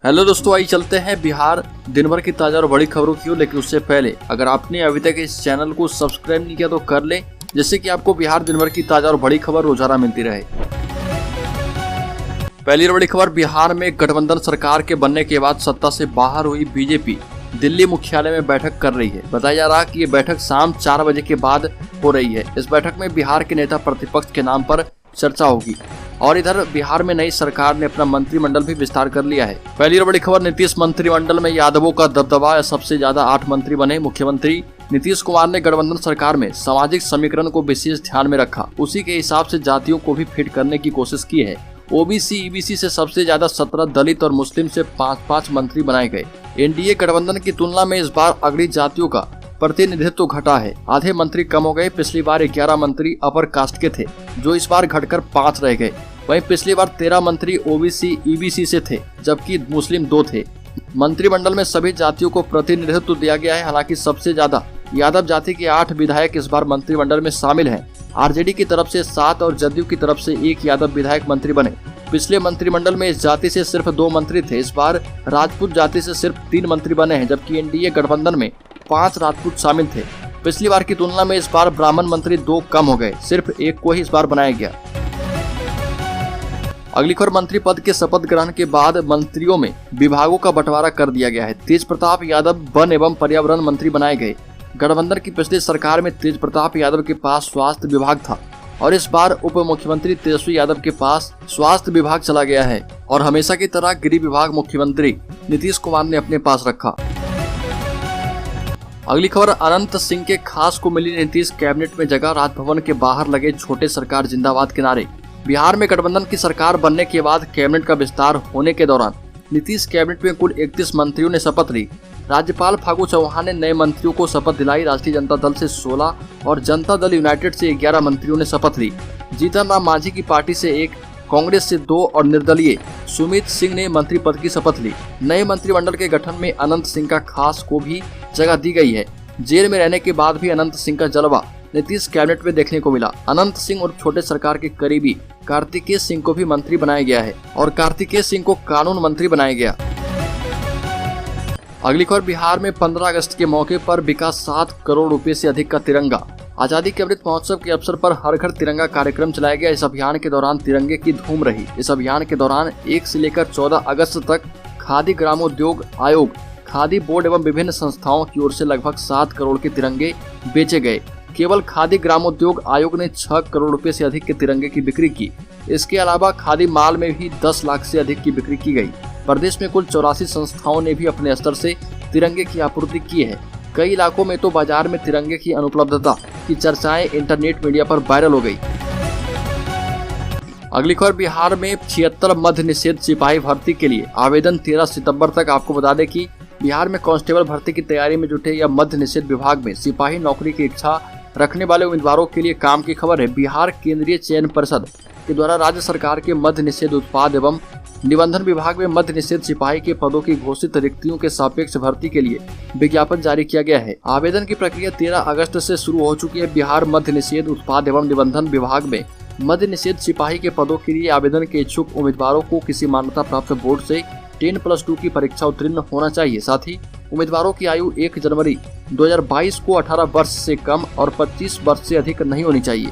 Hello दोस्तों, आइए चलते हैं बिहार दिन भर की ताजा और बड़ी खबरों की ओर। लेकिन उससे पहले अगर आपने अभी तक इस चैनल को सब्सक्राइब नहीं किया तो कर लें, जिससे कि आपको बिहार दिन भर की ताजा और बड़ी खबर रोजाना मिलती रहे। पहली बड़ी खबर, बिहार में गठबंधन सरकार के बनने के बाद सत्ता से बाहर हुई बीजेपी दिल्ली मुख्यालय में बैठक कर रही है। बताया जा रहा है कि ये बैठक शाम 4 बजे के बाद हो रही है। इस बैठक में बिहार के नेता प्रतिपक्ष के नाम पर चर्चा होगी। और इधर बिहार में नई सरकार ने अपना मंत्रिमंडल भी विस्तार कर लिया है। पहली बड़ी खबर, नीतीश मंत्रिमंडल में यादवों का दबदबा, सबसे ज्यादा 8 मंत्री बने। मुख्यमंत्री नीतीश कुमार ने गठबंधन सरकार में सामाजिक समीकरण को विशेष ध्यान में रखा। उसी के हिसाब से जातियों को भी फिट करने की कोशिश की है। ओबीसी ईबीसी से सबसे ज्यादा 17, दलित और मुस्लिम से 5-5 मंत्री बनाए गए। एनडीए गठबंधन की तुलना में इस बार अगली जातियों का प्रतिनिधित्व घटा है। आधे मंत्री कम हो गए। पिछली बार 11 मंत्री अपर कास्ट के थे, जो इस बार घटकर 5 रह गए। वहीं पिछली बार 13 मंत्री ओबीसी ईबीसी से थे, जबकि मुस्लिम 2 थे। मंत्रिमंडल में सभी जातियों को प्रतिनिधित्व दिया गया है। हालांकि सबसे ज्यादा यादव जाति के 8 विधायक इस बार मंत्रिमंडल में शामिल हैं। आरजेडी की तरफ से 7 और जदयू की तरफ से 1 यादव विधायक मंत्री बने। पिछले मंत्रिमंडल में इस जाति से सिर्फ 2 मंत्री थे। इस बार राजपूत जाति से सिर्फ 3 मंत्री बने हैं, जबकि एनडीए गठबंधन में 5 राजपूत शामिल थे। पिछली बार की तुलना में इस बार ब्राह्मण मंत्री 2 कम हो गए, सिर्फ 1 को ही इस बार बनाया गया। अगली खबर, मंत्री पद के शपथ ग्रहण के बाद मंत्रियों में विभागों का बंटवारा कर दिया गया है। तेज प्रताप यादव वन एवं पर्यावरण मंत्री बनाए गए। गठबंधन की पिछली सरकार में तेज प्रताप यादव के पास स्वास्थ्य विभाग था और इस बार उप मुख्यमंत्री तेजस्वी यादव के पास स्वास्थ्य विभाग चला गया है। और हमेशा की तरह गृह विभाग मुख्यमंत्री नीतीश कुमार ने अपने पास रखा। अगली खबर, अनंत सिंह के खास को मिली नीतीश कैबिनेट में जगह। राजभवन के बाहर लगे छोटे सरकार जिंदाबाद के नारे। बिहार में गठबंधन की सरकार बनने के बाद कैबिनेट का विस्तार होने के दौरान नीतीश कैबिनेट में कुल 31 मंत्रियों ने शपथ ली। राज्यपाल फागू चौहान ने नए मंत्रियों को शपथ दिलाई। राष्ट्रीय जनता दल से 16 और जनता दल यूनाइटेड से 11 मंत्रियों ने शपथ ली। जीतन राम मांझी की पार्टी से 1, कांग्रेस से 2 और निर्दलीय सुमित सिंह ने मंत्री पद की शपथ ली। नए मंत्रिमंडल के गठन में अनंत सिंह का खास को भी जगह दी गई है। जेल में रहने के बाद भी अनंत सिंह का जलवा नीतीश कैबिनेट में देखने को मिला। अनंत सिंह और छोटे सरकार के करीबी कार्तिकेय सिंह को भी मंत्री बनाया गया है और कार्तिकेय सिंह को कानून मंत्री बनाया गया। अगली खबर, बिहार में 15 अगस्त के मौके पर बिका 7 करोड़ रुपए से अधिक का तिरंगा। आजादी के अमृत महोत्सव के अवसर पर हर घर तिरंगा कार्यक्रम चलाया गया। इस अभियान के दौरान तिरंगे की धूम रही। इस अभियान के दौरान 1 से लेकर 14 अगस्त तक खादी ग्रामोद्योग आयोग, खादी बोर्ड एवं विभिन्न संस्थाओं की ओर से लगभग 7 करोड़ के तिरंगे बेचे गए। केवल खादी ग्रामोद्योग आयोग ने 6 करोड़ रुपए से अधिक के तिरंगे की बिक्री की। इसके अलावा खादी माल में भी 10 लाख से अधिक की बिक्री की गई। प्रदेश में कुल 84 संस्थाओं ने भी अपने स्तर से तिरंगे की आपूर्ति की है। कई इलाकों में तो बाजार में तिरंगे की अनुपलब्धता की चर्चाएं इंटरनेट मीडिया पर वायरल हो गई। अगली खबर, बिहार में 76 मद्य निषेध सिपाही भर्ती के लिए आवेदन 13 सितंबर तक। आपको बता दें कि बिहार में कांस्टेबल भर्ती की तैयारी में जुटे या मद्य निषेध विभाग में सिपाही नौकरी की इच्छा रखने वाले उम्मीदवारों के लिए काम की खबर है। बिहार केंद्रीय चयन परिषद के द्वारा राज्य सरकार के मद्य निषेध उत्पाद एवं निबंधन विभाग में मद्य निषेध सिपाही के पदों की घोषित रिक्तियों के सापेक्ष भर्ती के लिए विज्ञापन जारी किया गया है। आवेदन की प्रक्रिया 13 अगस्त से शुरू हो चुकी है। बिहार मद्य निषेध उत्पाद एवं निबंधन विभाग में मद्य निषेध सिपाही के पदों के लिए आवेदन के इच्छुक उम्मीदवारों को किसी मान्यता प्राप्त बोर्ड से 10+2 की परीक्षा उत्तीर्ण होना चाहिए। साथ ही उम्मीदवारों की आयु 1 जनवरी 2022 को 18 वर्ष से कम और 25 वर्ष से अधिक नहीं होनी चाहिए।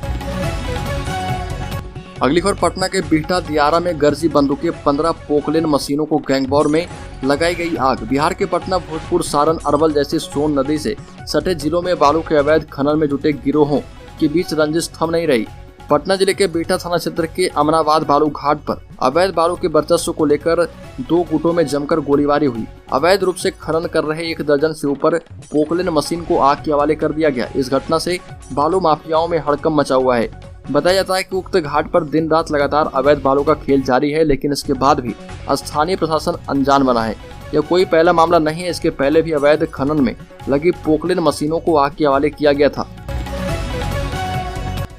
अगली खबर, पटना के बिहटा दियारा में गरजी बंदूकें, 15 पोकलेन मशीनों को गैंगवॉर में लगाई गई आग। बिहार के पटना, भोजपुर, सारण, अरवल जैसे सोन नदी से सटे जिलों में बालू के अवैध खनन में जुटे गिरोहों के बीच रंजिश थम नहीं रही। पटना जिले के बिहटा थाना क्षेत्र के अमनाबाद बालू घाट पर अवैध बालू के वर्चस्व को लेकर 2 गुटों में जमकर गोलीबारी हुई। अवैध रूप से खनन कर रहे 1 दर्जन से ऊपर पोकलेन मशीन को आग के हवाले कर दिया गया। इस घटना से बालू माफियाओं में हड़कंप मचा हुआ है। बताया जाता है कि उक्त घाट पर दिन रात लगातार अवैध बालू का खेल जारी है, लेकिन इसके बाद भी स्थानीय प्रशासन अनजान बना है। यह कोई पहला मामला नहीं है। इसके पहले भी अवैध खनन में लगी पोकलेन मशीनों को आग के हवाले किया गया था।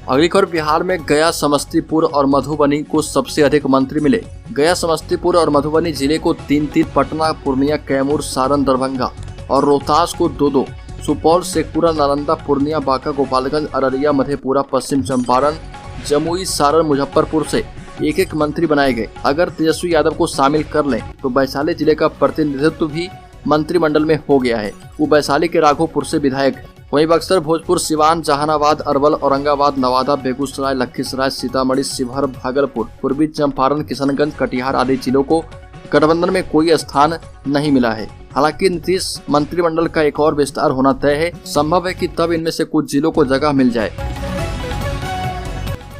अगली खबर, बिहार में गया, समस्तीपुर और मधुबनी को सबसे अधिक मंत्री मिले। गया, समस्तीपुर और मधुबनी जिले को 3-3, पटना, पूर्णिया, कैमूर, सारण, दरभंगा और रोहतास को 2-2, सुपौल, शेखपुरा, नालंदा, पूर्णिया, बांका, गोपालगंज, अररिया, मधेपुरा, पश्चिम चंपारण, जमुई, सारण, मुजफ्फरपुर से एक एक मंत्री बनाए गए। अगर तेजस्वी यादव को शामिल कर लें तो वैशाली जिले का प्रतिनिधित्व भी मंत्रिमंडल में हो गया है। वो वैशाली के राघोपुर से विधायक है। वहीं बक्सर, भोजपुर, सिवान, जहानाबाद, अरवल, औरंगाबाद, नवादा, बेगूसराय, लखीसराय, सीतामढ़ी, शिवहर, भागलपुर, पूर्वी चंपारण, किशनगंज, कटिहार आदि जिलों को गठबंधन में कोई स्थान नहीं मिला है। हालांकि नीतीश मंत्रिमंडल का एक और विस्तार होना तय है। संभव है कि तब इनमें से कुछ जिलों को जगह मिल जाए।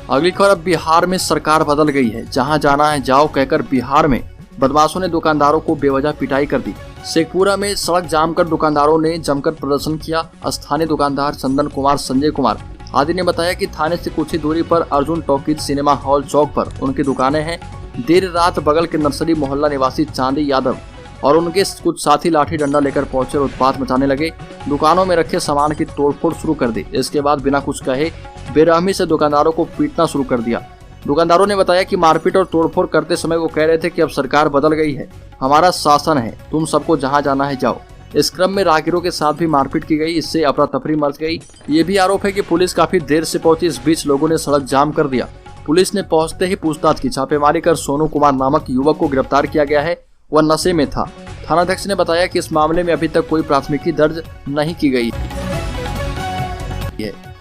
अगली खबर, अब बिहार में सरकार बदल गई है। जहां जाना है जाओ कहकर बिहार में बदमाशों ने दुकानदारों को बेवजह पिटाई कर दी। शेखपुरा में सड़क जाम कर दुकानदारों ने जमकर प्रदर्शन किया। स्थानीय दुकानदार चंदन कुमार, संजय कुमार आदि ने बताया कि थाने से कुछ ही दूरी पर अर्जुन टॉकीज सिनेमा हॉल चौक पर उनकी दुकानें हैं। देर रात बगल के नर्सरी मोहल्ला निवासी चांदी यादव और उनके कुछ साथी लाठी डंडा लेकर पहुंचे और उत्पात मचाने लगे। दुकानों में रखे सामान की तोड़फोड़ शुरू कर दी। इसके बाद बिना कुछ कहे बेरहमी से दुकानदारों को पीटना शुरू कर दिया। दुकानदारों ने बताया कि मारपीट और तोड़फोड़ करते समय वो कह रहे थे कि अब सरकार बदल गई है, हमारा शासन है, तुम सबको जहां जाना है जाओ। इस क्रम में राहगीरों के साथ भी मारपीट की गई। इससे अफरा तफरी मच गई। ये भी आरोप है कि पुलिस काफी देर से पहुंची। इस बीच लोगों ने सड़क जाम कर दिया। पुलिस ने पहुंचते ही पूछताछ की। छापेमारी कर सोनू कुमार नामक युवक को गिरफ्तार किया गया है। वह नशे में था। थानाध्यक्ष ने बताया कि इस मामले में अभी तक कोई प्राथमिकी दर्ज नहीं की गई है।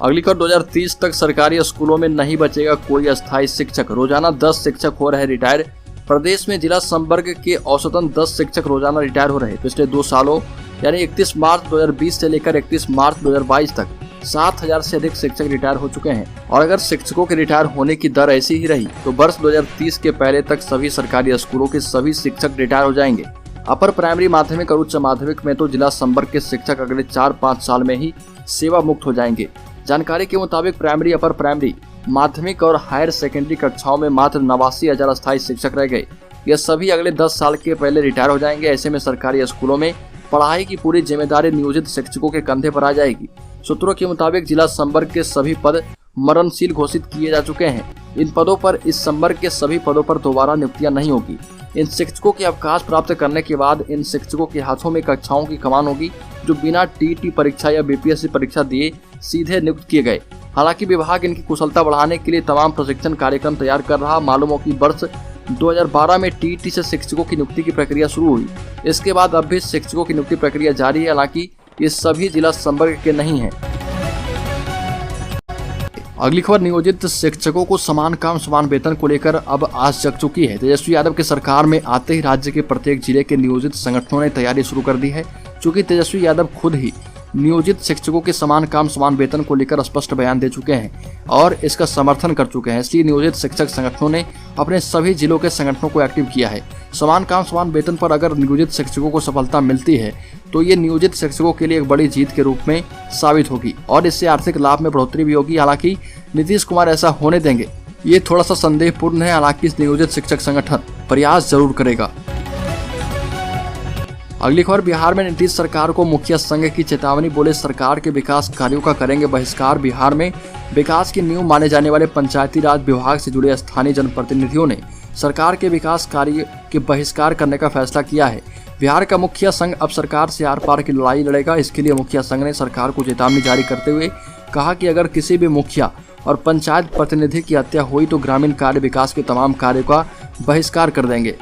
अगली खबर, 2030 तक सरकारी स्कूलों में नहीं बचेगा कोई अस्थायी शिक्षक। रोजाना 10 शिक्षक हो रहे रिटायर। प्रदेश में जिला संवर्ग के औसतन 10 शिक्षक रोजाना रिटायर हो रहे। पिछले 2 सालों यानी 31 मार्च 2020 से लेकर 31 मार्च 2022 तक 7,000 से अधिक शिक्षक रिटायर हो चुके हैं। और अगर शिक्षकों के रिटायर होने की दर ऐसी ही रही तो वर्ष 2030 के पहले तक सभी सरकारी स्कूलों के सभी शिक्षक रिटायर हो जाएंगे। अपर प्राइमरी, माध्यमिक और उच्च माध्यमिक में तो जिला संवर्ग के शिक्षक अगले 4-5 साल में ही सेवा मुक्त हो जाएंगे। जानकारी के मुताबिक प्राइमरी, अपर प्राइमरी, माध्यमिक और हायर सेकेंडरी कक्षाओं में मात्र 89,000 अस्थायी शिक्षक रह गए। ये सभी अगले 10 साल के पहले रिटायर हो जाएंगे। ऐसे में सरकारी स्कूलों में पढ़ाई की पूरी जिम्मेदारी नियोजित शिक्षकों के कंधे पर आ जाएगी। सूत्रों के मुताबिक जिला संवर्ग के सभी पद मरणशील घोषित किए जा चुके हैं। इन पदों पर, इस संवर्ग के सभी पदों पर दोबारा नियुक्तियां नहीं होगी। इन शिक्षकों के अवकाश प्राप्त करने के बाद इन शिक्षकों के हाथों में कक्षाओं की कमान होगी, जो बिना टीटी परीक्षा या बीपीएससी परीक्षा दिए सीधे नियुक्त किए गए। हालांकि विभाग इनकी कुशलता बढ़ाने के लिए तमाम प्रशिक्षण कार्यक्रम तैयार कर रहा। मालूम हो कि वर्ष 2012 में टीटी से शिक्षकों की नियुक्ति की प्रक्रिया शुरू हुई। इसके बाद अब भी शिक्षकों की नियुक्ति प्रक्रिया जारी है। हालांकि ये सभी जिला संवर्ग के नहीं हैं। अगली खबर, नियोजित शिक्षकों को समान काम समान वेतन को लेकर अब आस जग चुकी है। तेजस्वी यादव की सरकार में आते ही राज्य के प्रत्येक जिले के नियोजित संगठनों ने तैयारी शुरू कर दी है। चूंकि तेजस्वी यादव खुद ही नियोजित शिक्षकों के समान काम समान वेतन को लेकर स्पष्ट बयान दे चुके हैं और इसका समर्थन कर चुके हैं, इसलिए नियोजित शिक्षक संगठनों ने अपने सभी जिलों के संगठनों को एक्टिव किया है। समान काम समान वेतन पर अगर नियोजित शिक्षकों को सफलता मिलती है तो ये नियोजित शिक्षकों के लिए एक बड़ी जीत के रूप में साबित होगी और इससे आर्थिक लाभ में बढ़ोतरी भी होगी। हालांकि नीतीश कुमार ऐसा होने देंगे, ये थोड़ा सा संदेहपूर्ण है। हालांकि इस नियोजित शिक्षक संगठन प्रयास जरूर करेगा। अगली खबर, बिहार में नीतीश सरकार को मुखिया संघ की चेतावनी। बोले सरकार के विकास कार्यों का करेंगे बहिष्कार। बिहार में विकास की नींव माने जाने वाले पंचायती राज विभाग से जुड़े स्थानीय जनप्रतिनिधियों ने सरकार के विकास कार्य के बहिष्कार करने का फैसला किया है। बिहार का मुखिया संघ अब सरकार से आर पार की लड़ाई लड़ेगा। इसके लिए मुखिया संघ ने सरकार को चेतावनी जारी करते हुए कहा कि अगर किसी भी मुखिया और पंचायत प्रतिनिधि की हत्या हुई तो ग्रामीण कार्य विकास के तमाम कार्यों का बहिष्कार कर देंगे।